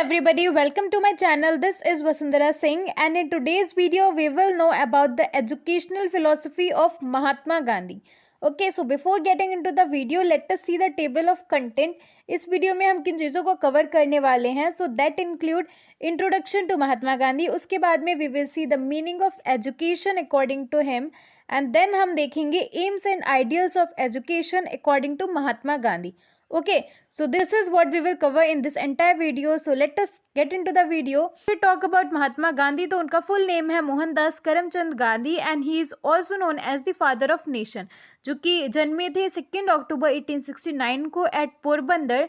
everybody, welcome to my channel. This is Vasundhara Singh, and in today's video we will know about the educational philosophy of Mahatma Gandhi. Okay, so before getting into the video, let us see the table of content. इस video में हम किन चीज़ों को cover करने वाले हैं. So that include introduction to Mahatma Gandhi. उसके बाद में we will see the meaning of education according to him, and then हम देखेंगे aims and ideals of education according to Mahatma Gandhi. Okay, so this is what we will cover in this entire video. So let us get into the video. We talk about Mahatma Gandhi, तो उनका full name है Mohandas Karamchand Gandhi, and he is also known as the father of nation, जो कि जन्मे थे 2 अक्टूबर 1869 को at Porbandar,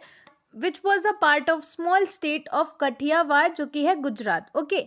which was a part of small state of Kathiawar, जो कि है Gujarat. Okay.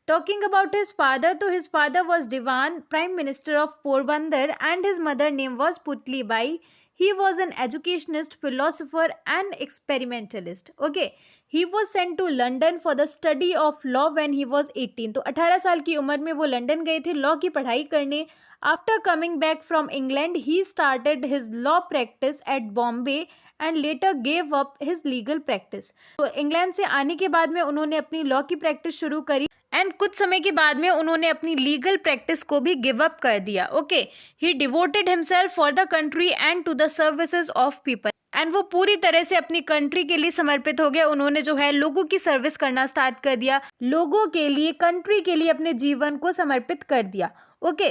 Talking about his father, तो his father was Diwan, Prime Minister of Porbandar, and his mother name was Putli Bai. He was an educationist, philosopher and experimentalist. Okay. He was sent to London for the study of law when he was 18. तो 18 साल की उम्र में वो London गए थे law की पढ़ाई करने. After coming back from England, he started his law practice at Bombay and later gave up his legal practice. तो इंग्लैंड से आने के बाद में उन्होंने अपनी लॉ की प्रैक्टिस शुरू करी एंड कुछ समय के बाद में उन्होंने अपनी लीगल प्रैक्टिस को भी गिव अप कर दिया. Okay. He devoted himself for the country and to the services of people, and वो पूरी तरह से अपनी कंट्री के लिए समर्पित हो गए. उन्होंने जो है लोगों की सर्विस करना स्टार्ट कर दिया, लोगों के लिए, कंट्री के लिए अपने जीवन को समर्पित कर दिया. ओके.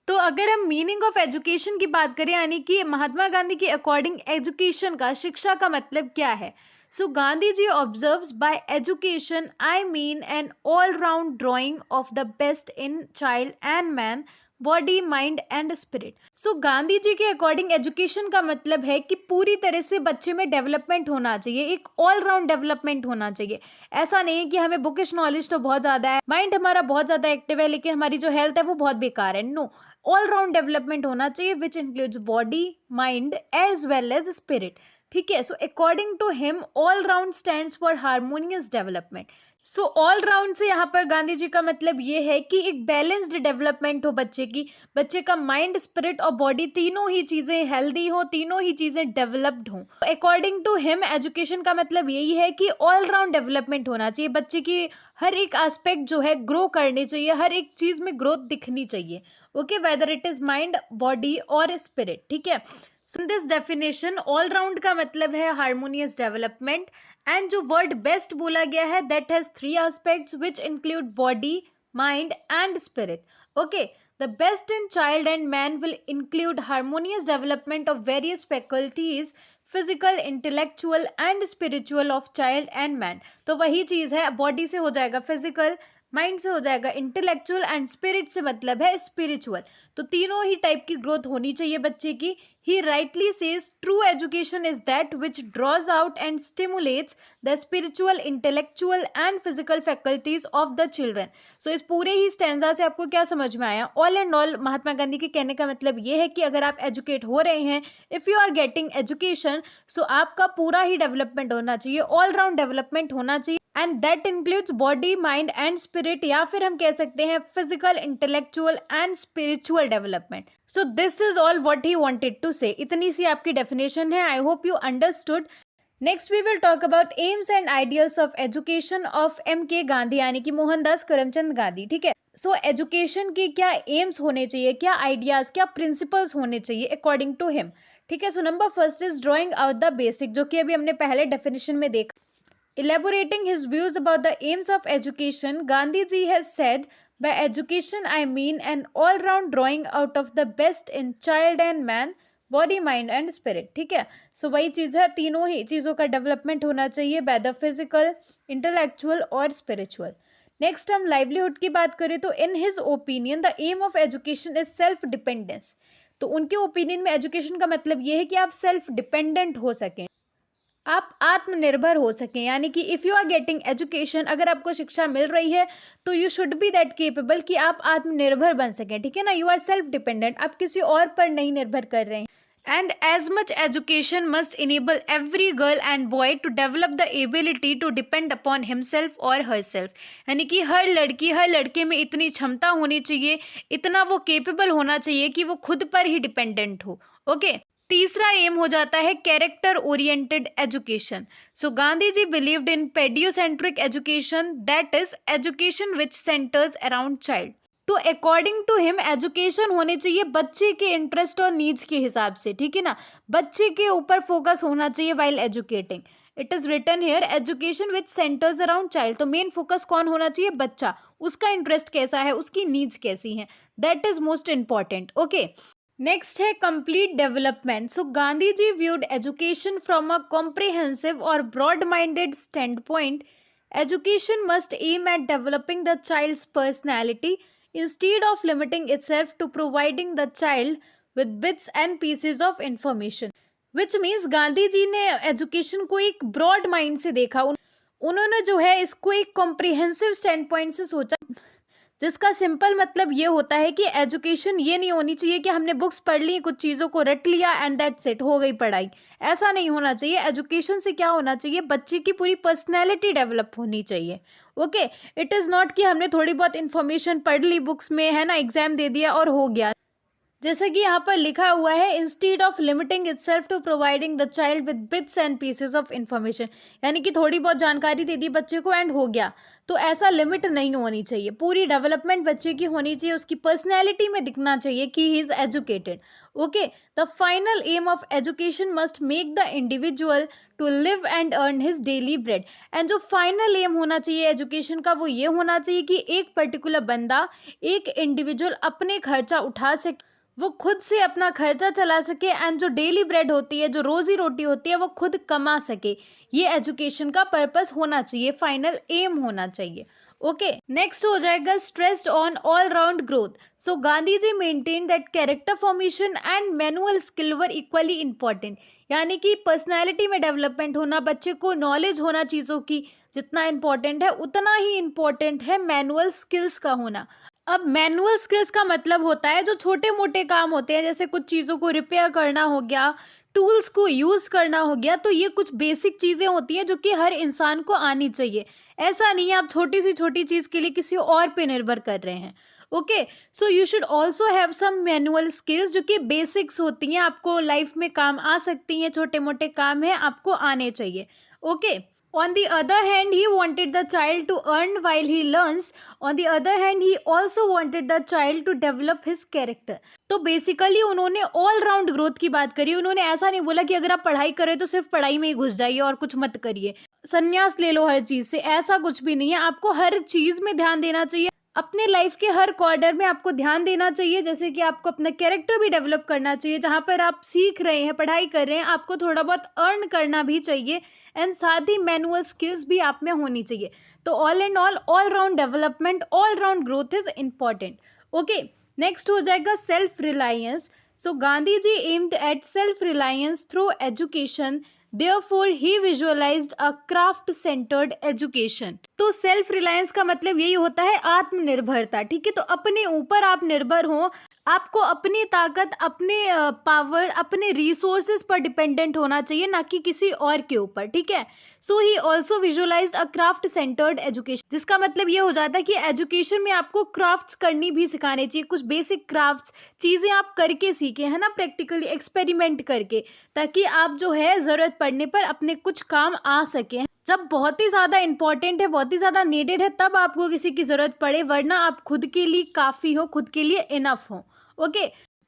तो अगर हम मीनिंग ऑफ एजुकेशन की बात करें, यानी कि महात्मा गांधी के अकॉर्डिंग एजुकेशन का, शिक्षा का मतलब क्या है. So Gandhiji observes by education I mean an all-round drawing of the best in child and man, body, mind and spirit. So Gandhi ji के अकॉर्डिंग एजुकेशन का मतलब है कि पूरी तरह से बच्चे में डेवलपमेंट होना चाहिए, एक ऑल राउंड डेवलपमेंट होना चाहिए. ऐसा नहीं है कि हमें बुकिश नॉलेज तो बहुत ज़्यादा है, माइंड हमारा बहुत ज़्यादा एक्टिव है, लेकिन हमारी जो हेल्थ है वो बहुत बेकार है. नो, ऑल राउंड डेवलपमेंट होना चाहिए which includes body, mind as well as spirit. ठीक है. So according to him all round stands for harmonious development. So all round से यहाँ पर गांधी जी का मतलब ये है कि एक बैलेंस्ड डेवलपमेंट हो बच्चे की, बच्चे का माइंड, स्पिरिट और बॉडी तीनों ही चीज़ें हेल्दी हो, तीनों ही चीज़ें डेवलप्ड हों. अकॉर्डिंग टू हिम एजुकेशन का मतलब यही है कि ऑल राउंड डेवलपमेंट होना चाहिए, बच्चे की हर एक एस्पेक्ट जो है ग्रो करनी चाहिए, हर एक चीज़ में ग्रोथ दिखनी चाहिए. Okay, whether it is mind, body और स्पिरिट. ठीक है. So this definition all round का मतलब है हार्मोनियस डेवलपमेंट, एंड जो वर्ड बेस्ट बोला गया है that has 3 aspects which include body, mind and spirit. Okay. The best in child and man will include harmonious development of various faculties, physical, intellectual and spiritual of child and man. तो वही चीज़ है, body से हो जाएगा physical, mind से हो जाएगा intellectual and spirit से मतलब है स्पिरिचुअल. तो तीनों ही टाइप की ग्रोथ होनी चाहिए बच्चे की. He rightly says true education is that which draws out and stimulates the spiritual, intellectual and physical faculties of the children. So इस पूरे ही स्टैंजा से आपको क्या समझ में आया? All and all Mahatma Gandhi के कहने का मतलब ये है कि अगर आप एजुकेट हो रहे हैं, if you are getting education, so आपका पूरा ही डेवलपमेंट होना चाहिए, ऑल राउंड डेवलपमेंट होना चाहिए, and that includes body, mind and spirit, या फिर हम कह सकते हैं physical, intellectual and spiritual development. So this is all what he wanted to say. इतनी सी आपकी डेफिनेशन है. I hope you understood. Next we will talk about aims and ideals of education of MK Gandhi, यानी कि मोहनदास करमचंद गांधी. ठीक है. So education के क्या एम्स होने चाहिए, क्या आइडियाज, क्या प्रिंसिपल्स होने चाहिए अकॉर्डिंग टू हिम. ठीक है. So number first is drawing out the basic, जो कि अभी हमने पहले डेफिनेशन में देखा. Elaborating his views about the aims of education, Gandhiji has said, by education I mean an all-round drawing out of the best in child and man, body, mind and spirit. ठीक है. सो वही चीज़ है, तीनों ही चीज़ों का development होना चाहिए, whether physical, intellectual और स्पिरिचुअल. नेक्स्ट हम लाइवलीहुड की बात करें तो in his opinion the aim of education is self dependence. तो उनके ओपिनियन में एजुकेशन का मतलब ये है कि आप सेल्फ डिपेंडेंट हो सकें, आप आत्मनिर्भर हो सकें. यानी कि if you are getting education, अगर आपको शिक्षा मिल रही है तो you should be that capable कि आप आत्मनिर्भर बन सकें. ठीक है ना. यू आर सेल्फ डिपेंडेंट, आप किसी और पर नहीं निर्भर कर रहे हैं. And as much education must enable every girl and boy to develop the ability to depend upon himself और हर सेल्फ. यानी कि हर लड़की, हर लड़के में इतनी क्षमता होनी चाहिए, इतना वो केपेबल होना चाहिए कि वो खुद पर ही डिपेंडेंट हो. ओके. तीसरा एम हो जाता है character oriented education. So Gandhi ji believed in paedocentric education, that is education which centres around child. तो अकॉर्डिंग टू हिम एजुकेशन होने चाहिए बच्चे के इंटरेस्ट और नीड्स के हिसाब से, ठीक है ना. बच्चे के ऊपर फोकस होना चाहिए while educating. It is written here education which centres around child. तो मेन फोकस कौन होना चाहिए? बच्चा. उसका इंटरेस्ट कैसा है, उसकी नीड्स कैसी हैं, that is most important. Okay, next है complete development. So Gandhi ji viewed education from a comprehensive और broad minded standpoint. Education must aim at developing the child's personality instead of limiting itself to providing the child with bits and pieces of information. which means Gandhi ji ने education को एक broad mind से देखा. उन्होंने जो है इसको एक कॉम्प्रिहेंसिव स्टैंड पॉइंट से सोचा, जिसका सिंपल मतलब ये होता है कि एजुकेशन ये नहीं होनी चाहिए कि हमने बुक्स पढ़ ली, कुछ चीज़ों को रट लिया एंड दैट्स इट, हो गई पढ़ाई. ऐसा नहीं होना चाहिए. एजुकेशन से क्या होना चाहिए? बच्चे की पूरी पर्सनैलिटी डेवलप होनी चाहिए. ओके, इट इज़ नॉट कि हमने थोड़ी बहुत इन्फॉर्मेशन पढ़ ली बुक्स में, है ना, एग्जाम दे दिया और हो गया. जैसा कि यहाँ पर लिखा हुआ है, instead of limiting itself to providing the child with bits and pieces of information. यानी कि थोड़ी बहुत जानकारी दे दी बच्चे को एंड हो गया. तो ऐसा लिमिट नहीं होनी चाहिए. पूरी डेवलपमेंट बच्चे की होनी चाहिए, उसकी पर्सनैलिटी में दिखना चाहिए कि he is educated. Okay, the final aim of education must make the individual to live and earn his daily bread. And जो फाइनल एम होना चाहिए एजुकेशन का वो ये होना चाहिए कि एक पर्टिकुलर बंदा, एक इंडिविजुअल अपने खर्चा उठा सके, वो खुद से अपना खर्चा चला सके एंड जो डेली ब्रेड होती है, जो रोजी रोटी होती है, वो खुद कमा सके. ये एजुकेशन का पर्पस होना चाहिए, फाइनल एम होना चाहिए. ओके, नेक्स्ट हो जाएगा stressed on all round growth. So Gandhi ji maintain that character formation and manual skill were equally important. यानी कि पर्सनैलिटी में डेवलपमेंट होना, बच्चे को नॉलेज होना चीज़ों की जितना इंपॉर्टेंट है, उतना ही इंपॉर्टेंट है मैनुअल स्किल्स का होना. अब मैनुअल स्किल्स का मतलब होता है जो छोटे मोटे काम होते हैं, जैसे कुछ चीज़ों को रिपेयर करना हो गया, टूल्स को यूज़ करना हो गया. तो ये कुछ बेसिक चीज़ें होती हैं जो कि हर इंसान को आनी चाहिए. ऐसा नहीं है आप छोटी सी छोटी चीज़ के लिए किसी और पे निर्भर कर रहे हैं. Okay, so you should also have some manual skills जो कि बेसिक्स होती हैं, आपको लाइफ में काम आ सकती हैं. छोटे मोटे काम हैं, आपको आने चाहिए. Okay, on the other hand he wanted the child to earn while he learns. on the other hand he also wanted the child to develop his character. तो बेसिकली उन्होंने ऑल राउंड ग्रोथ की बात करी. उन्होंने ऐसा नहीं बोला कि अगर आप पढ़ाई करें तो सिर्फ पढ़ाई में ही घुस जाइए और कुछ मत करिए, संन्यास ले लो हर चीज़ से. ऐसा कुछ भी नहीं है. आपको हर चीज़ में ध्यान देना चाहिए, अपने लाइफ के हर क्वार्टर में आपको ध्यान देना चाहिए. जैसे कि आपको अपना कैरेक्टर भी डेवलप करना चाहिए. जहाँ पर आप सीख रहे हैं, पढ़ाई कर रहे हैं, आपको थोड़ा बहुत अर्न करना भी चाहिए एंड साथ ही मैनुअल स्किल्स भी आप में होनी चाहिए. तो all and all round development, all round growth is important. Okay, next हो जाएगा self reliance. So Gandhi ji aimed at self reliance through education. Therefore, he visualized a craft-centered education. तो सेल्फ रिलायंस का मतलब यही होता है आत्मनिर्भरता. ठीक है, तो अपने ऊपर आप निर्भर हो, आपको अपनी ताकत, अपने पावर, अपने रिसोर्सेज पर डिपेंडेंट होना चाहिए, ना कि किसी और के ऊपर. ठीक है, so he also visualised a craft centred education. जिसका मतलब ये हो जाता है कि एजुकेशन में आपको क्राफ्ट्स करनी भी सिखाने चाहिए. कुछ बेसिक क्राफ्ट्स, चीज़ें आप करके सीखें, है ना, प्रैक्टिकली एक्सपेरिमेंट करके, ताकि आप जो है ज़रूरत पड़ने पर अपने कुछ काम आ सकें. जब बहुत ही ज़्यादा इंपॉर्टेंट है, बहुत ही ज़्यादा नीडेड है, तब आपको किसी की ज़रूरत पड़े, वरना आप खुद के लिए काफ़ी हो, खुद के लिए इनफ हो. ओके,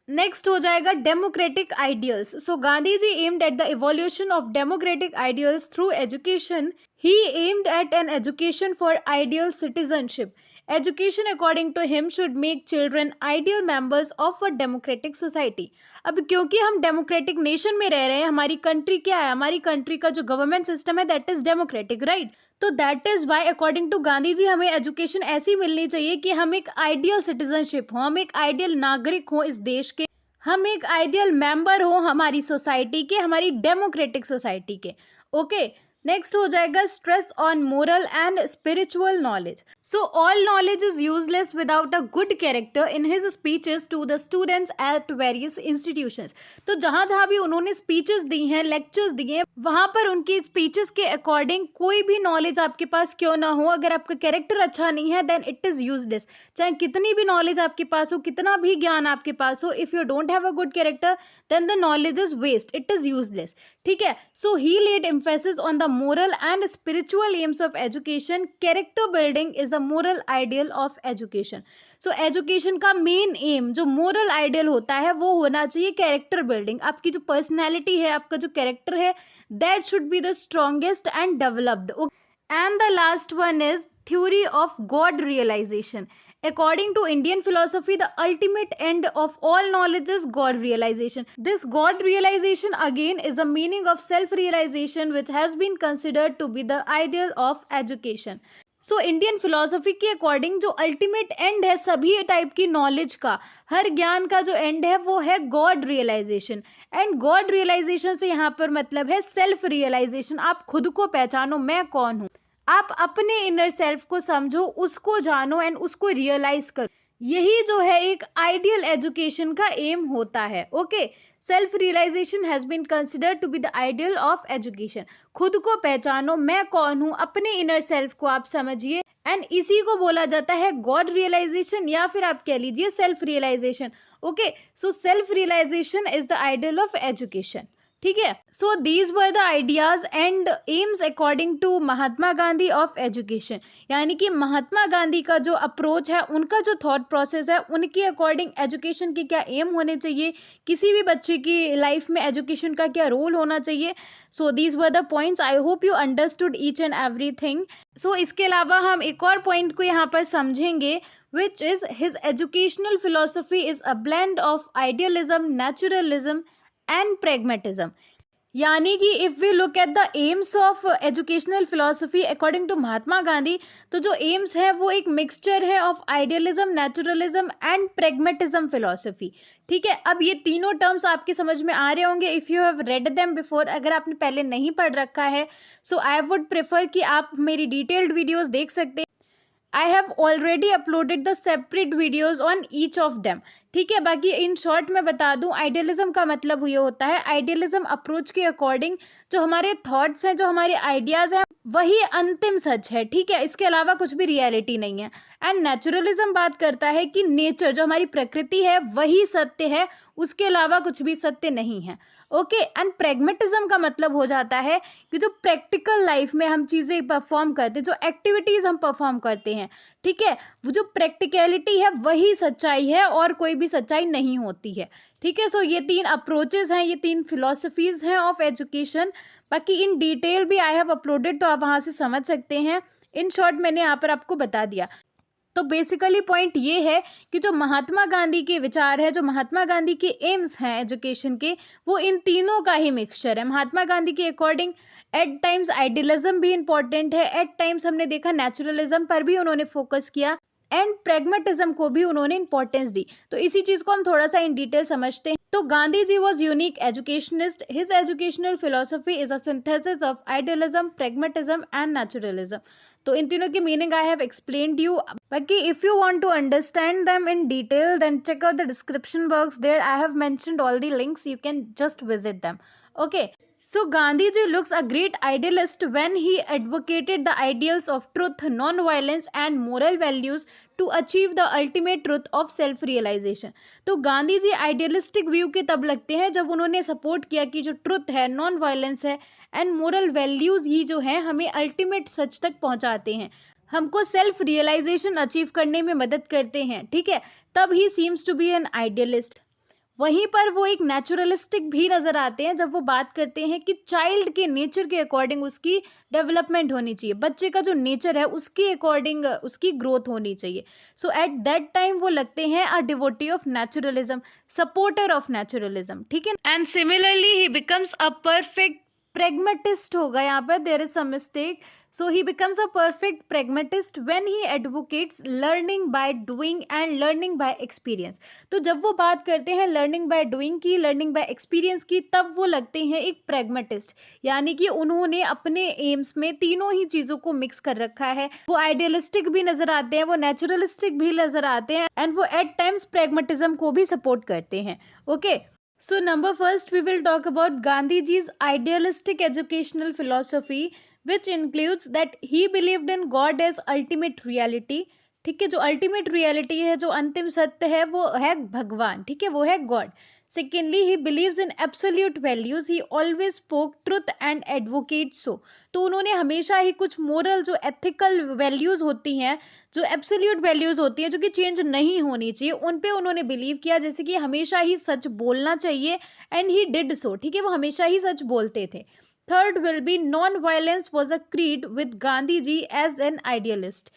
नेक्स्ट हो जाएगा democratic ideals. So Gandhi ji aimed at the evolution of democratic ideals through education. He aimed at an education for ideal citizenship. Education, according to him, should make children ideal members of a democratic society. अब क्योंकि हम democratic nation में रह रहे हैं, हमारी country क्या है, हमारी कंट्री का जो गवर्नमेंट सिस्टम है दैट इज डेमोक्रेटिक, राइट. तो that is why according to Gandhi ji हमें एजुकेशन ऐसी मिलनी चाहिए कि हम एक आइडियल सिटीजनशिप हो, हम एक आइडियल नागरिक हो इस देश के, हम एक आइडियल मेंबर हो हमारी सोसाइटी के, हमारी डेमोक्रेटिक सोसाइटी के. ओके, नेक्स्ट हो जाएगा stress on moral and spiritual knowledge. So all knowledge is useless without a good character in his speeches to the students at various institutions. तो जहाँ जहाँ भी उन्होंने स्पीचेस दी हैं, लेक्चर्स दिए हैं, वहाँ पर उनकी स्पीचेस के अकॉर्डिंग कोई भी नॉलेज आपके पास क्यों ना हो, अगर आपका कैरेक्टर अच्छा नहीं है देन इट इज़ यूजलेस. चाहे कितनी भी नॉलेज आपके पास हो, कितना भी ज्ञान आपके पास हो, if you don't have a good character then the knowledge is waste, it is useless. ठीक है. So he laid emphasis on the moral and spiritual aims of education. Character building is a moral ideal of education. So education का main aim जो moral ideal होता है वो होना चाहिए character building. आपकी जो personality है, आपका जो character है, that should be the strongest and developed. And the last one is theory of God realization. According to Indian philosophy, the ultimate end of all knowledge is God realization. This God realization again is a meaning of self-realization which has been considered to be the ideal of education. So Indian philosophy के according जो ultimate and है सभी type की knowledge का, हर ज्ञान का जो and है वो है God realisation. And God realisation से यहाँ पर मतलब है सेल्फ रियलाइजेशन. आप खुद को पहचानो, मैं कौन हूँ. आप अपने इनर सेल्फ को समझो, उसको जानो एंड उसको रियलाइज करो. यही जो है एक आइडियल एजुकेशन का एम होता है. Okay. Self realisation has been considered to be the ideal of education. खुद को पहचानो, मैं कौन हूँ, अपने इनर सेल्फ को आप समझिए एंड इसी को बोला जाता है गॉड रियलाइजेशन या फिर आप कह लीजिए self realisation. Okay. So self realisation is the ideal of education. ठीक है. So these were the ideas and aims according to Mahatma Gandhi of education. यानी कि महात्मा गांधी का जो अप्रोच है, उनका जो थॉट प्रोसेस है, उनके अकॉर्डिंग एजुकेशन के क्या एम होने चाहिए, किसी भी बच्चे की लाइफ में एजुकेशन का क्या रोल होना चाहिए. So these were the points. I hope you understood each and everything. So इसके अलावा हम एक और पॉइंट को यहाँ पर समझेंगे which is his educational philosophy is a blend of idealism, naturalism and pragmatism. यानी कि if we look at the aims of educational philosophy according to Mahatma Gandhi, तो जो एम्स है वो एक मिक्सचर है of idealism, naturalism and pragmatism philosophy. ठीक है. अब ये तीनों टर्म्स आपके समझ में आ रहे होंगे if you have read them before. अगर आपने पहले नहीं पढ़ रखा है सो आई वुड प्रेफर कि आप मेरी डिटेल्ड वीडियोज़ देख सकते हैं. I have already uploaded the separate videos on each of them. ठीक है. बाकी इन शॉर्ट में बता दूं, आइडियलिज्म का मतलब ये होता है आइडियलिज्म अप्रोच के अकॉर्डिंग जो हमारे थॉट्स हैं, जो हमारे आइडियाज़ हैं, वही अंतिम सच है. ठीक है. इसके अलावा कुछ भी रियलिटी नहीं है. एंड नेचुरलिज्म बात करता है कि नेचर, जो हमारी प्रकृति है, वही सत्य है, उसके अलावा कुछ भी सत्य नहीं है. ओके. एंड प्रेगमेटिज्म का मतलब हो जाता है कि जो प्रैक्टिकल लाइफ में हम चीज़ें परफॉर्म करते हैं, जो एक्टिविटीज़ हम परफॉर्म करते हैं, ठीक है, वो जो प्रैक्टिकलिटी है वही सच्चाई है और कोई भी सच्चाई नहीं होती है. ठीक है. सो ये तीन अप्रोचेस हैं, ये तीन फिलोसफीज़ हैं ऑफ एजुकेशन. बाकी इन डिटेल भी आई हैव अपलोडेड, तो आप वहाँ से समझ सकते हैं. इन शॉर्ट मैंने यहाँ पर आपको बता दिया. तो बेसिकली पॉइंट ये है कि जो महात्मा गांधी के विचार है, जो महात्मा गांधी के एम्स हैं एजुकेशन के, वो इन तीनों का ही मिक्सचर है. महात्मा गांधी के अकॉर्डिंग एट टाइम्स आइडियलिज्म भी इंपॉर्टेंट है, एट टाइम्स हमने देखा नेचुरलिज्म पर भी उन्होंने फोकस किया एंड प्रेगमेटिज्म को भी उन्होंने इंपॉर्टेंस दी. तो इसी चीज़ को हम थोड़ा सा इन डिटेल समझते हैं. तो Gandhi ji was unique educationist. His educational philosophy is a synthesis of idealism, pragmatism and naturalism. तो इन तीनों की meaning I have explained you. बाकी if you want to understand them in detail then check out the description box. There I have mentioned all the links, you can just visit them. Okay. So Gandhiji looks a great idealist when he advocated the ideals of truth, non-violence and moral values to achieve the ultimate truth of self-realization. तो गांधी जी idealistic view के तब लगते हैं जब उन्होंने support किया कि जो ट्रुथ है, नॉन वायलेंस है एंड मोरल वैल्यूज़ ही जो हैं हमें अल्टीमेट सच तक पहुंचाते हैं, हमको सेल्फ रियलाइजेशन अचीव करने में मदद करते हैं. ठीक है. तब he seems to be an idealist. वहीं पर वो एक नेचुरलिस्टिक भी नज़र आते हैं जब वो बात करते हैं कि चाइल्ड के नेचर के अकॉर्डिंग उसकी डेवलपमेंट होनी चाहिए, बच्चे का जो नेचर है उसके अकॉर्डिंग उसकी ग्रोथ होनी चाहिए. सो एट दैट टाइम वो लगते हैं a devotee of naturalism, supporter of naturalism. ठीक है. And similarly he becomes a perfect pragmatist होगा. यहाँ पर there is some mistake. So he becomes a perfect pragmatist when he advocates learning by doing and learning by experience. तो जब वो बात करते हैं लर्निंग बाय डूइंग की, लर्निंग बाय एक्सपीरियंस की, तब वो लगते हैं एक प्रैग्मेटिस्ट, यानी कि उन्होंने अपने एम्स में तीनों ही चीज़ों को मिक्स कर रखा है। वो आइडियलिस्टिक भी नज़र आते हैं, वो नेचुरलिस्टिक भी नज़र आते हैं, एंड वो एट टाइम्स प्रैग्मेटिज्म को भी सपोर्ट करते हैं। Okay, so number first we will talk about Gandhiji's idealistic educational philosophy, which includes that he believed in God as ultimate reality. ठीक है, जो अल्टीमेट रियलिटी है, जो अंतिम सत्य है, वो है भगवान। ठीक है, वो है God. Secondly, he believes in absolute values, he always spoke truth and advocate so. तो उन्होंने हमेशा ही कुछ मोरल, जो एथिकल वैल्यूज होती हैं, जो एब्सोल्यूट वैल्यूज होती हैं, जो कि चेंज नहीं होनी चाहिए, उन पे उन्होंने बिलीव किया, जैसे कि हमेशा ही सच बोलना चाहिए, एंड ही डिड सो। ठीक है, वो हमेशा ही सच बोलते थे। Third will be non violence was a creed with Gandhi ji as an idealist.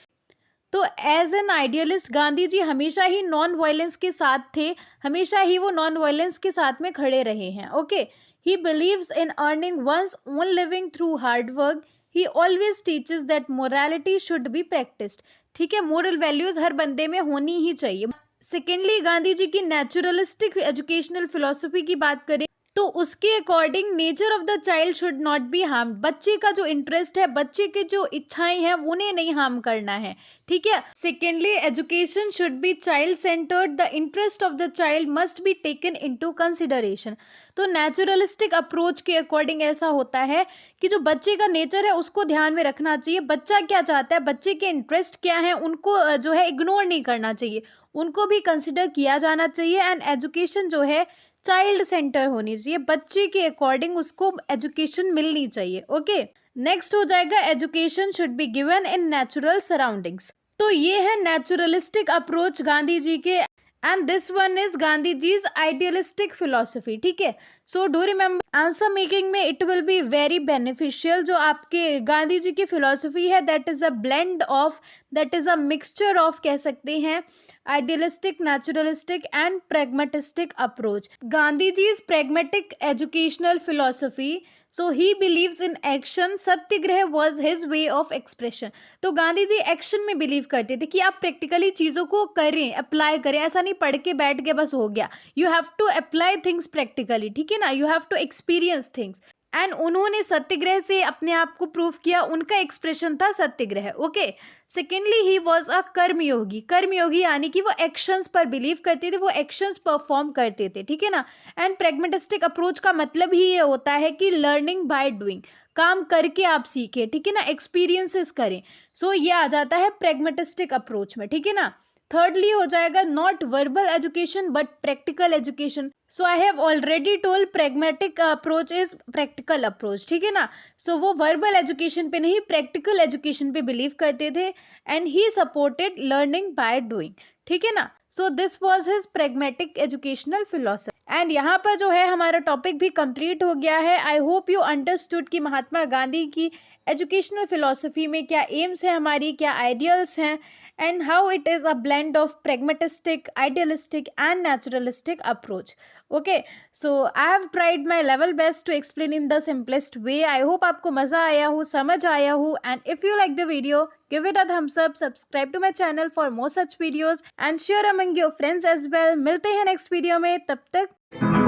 तो as an idealist Gandhi ji हमेशा ही नॉन वायलेंस के साथ थे, हमेशा ही वो नॉन वायलेंस के साथ में खड़े रहे हैं। Okay, he believes in earning one's own living through hard work, he always teaches that morality should be practised. ठीक है, मोरल वैल्यूज हर बंदे में होनी ही चाहिए। सेकेंडली, गांधी जी की नेचुरलिस्टिक एजुकेशनल फिलोसफी की बात करें तो उसके according nature of the child should not be harm. बच्चे का जो इंटरेस्ट है, बच्चे की जो इच्छाएं हैं, उन्हें नहीं हार्म करना है। ठीक है। Secondly, education should B child centred, the interest of the child must be taken into consideration. तो नेचुरलिस्टिक अप्रोच के अकॉर्डिंग ऐसा होता है कि जो बच्चे का नेचर है उसको ध्यान में रखना चाहिए। बच्चा क्या चाहता है, बच्चे के इंटरेस्ट क्या है, उनको जो है इग्नोर नहीं करना चाहिए, उनको भी कंसिडर किया जाना चाहिए। एंड एजुकेशन जो है चाइल्ड सेंटर होनी चाहिए, बच्चे के अकॉर्डिंग उसको एजुकेशन मिलनी चाहिए। ओके, नेक्स्ट हो जाएगा education should be given in natural surroundings. तो ये है नेचुरलिस्टिक अप्रोच गांधी जी के, and this one is Gandhi ji's idealistic philosophy. ठीक है, so do remember answer making में it will be very beneficial. जो आपके गांधी जी की फिलोसफी है, that is a blend of, that is a mixture of, कह सकते हैं, idealistic, naturalistic and pragmatistic approach. Gandhi ji is pragmatic educational philosophy, so he believes in action, Satyagraha was his way of expression. तो गांधी जी action में believe करते थे कि आप practically चीज़ों को करें, अप्लाई करें, ऐसा नहीं पढ़ के बैठ के बस हो गया। You have to apply things practically, ठीक है ना, you have to experience things. And उन्होंने सत्याग्रह से अपने आप को प्रूव किया, उनका एक्सप्रेशन था satyagraha. Okay, secondly, he was a karmayogi. कर्मयोगी यानी कि वो एक्शंस पर बिलीव करते थे, वो एक्शंस परफॉर्म करते थे। ठीक है ना। एंड pragmatistic अप्रोच का मतलब ही ये होता है कि लर्निंग बाय डूइंग, काम करके आप सीखें। ठीक है ना, एक्सपीरियंसेस करें। सो ये आ जाता है pragmatistic अप्रोच में। ठीक है ना। थर्डली हो जाएगा not verbal education but practical education. So I have already told pragmatic approach is practical approach. ठीक है ना। सो वो वर्बल एजुकेशन पे नहीं, प्रैक्टिकल एजुकेशन पे बिलीव करते थे, and he supported learning by doing. ठीक है ना। So this was his pragmatic educational philosophy. And यहाँ पर जो है हमारा टॉपिक भी कंप्लीट हो गया है। आई होप यू अंडरस्टूड कि महात्मा गांधी की एजुकेशनल फिलोसफी में क्या एम्स है हमारी, क्या आइडियल्स हैं, and how it is a blend of pragmatistic, idealistic and naturalistic approach. Okay, so I have tried my level best to explain in the simplest way. I hope आपको मज़ा आया हो, समझ आया हो, and if you like the video, give it a thumbs up, subscribe to my channel for more such videos and share among your friends as well. मिलते हैं next video में, तब तक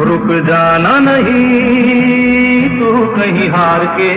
रुक जाना नहीं तू कहीं हार के।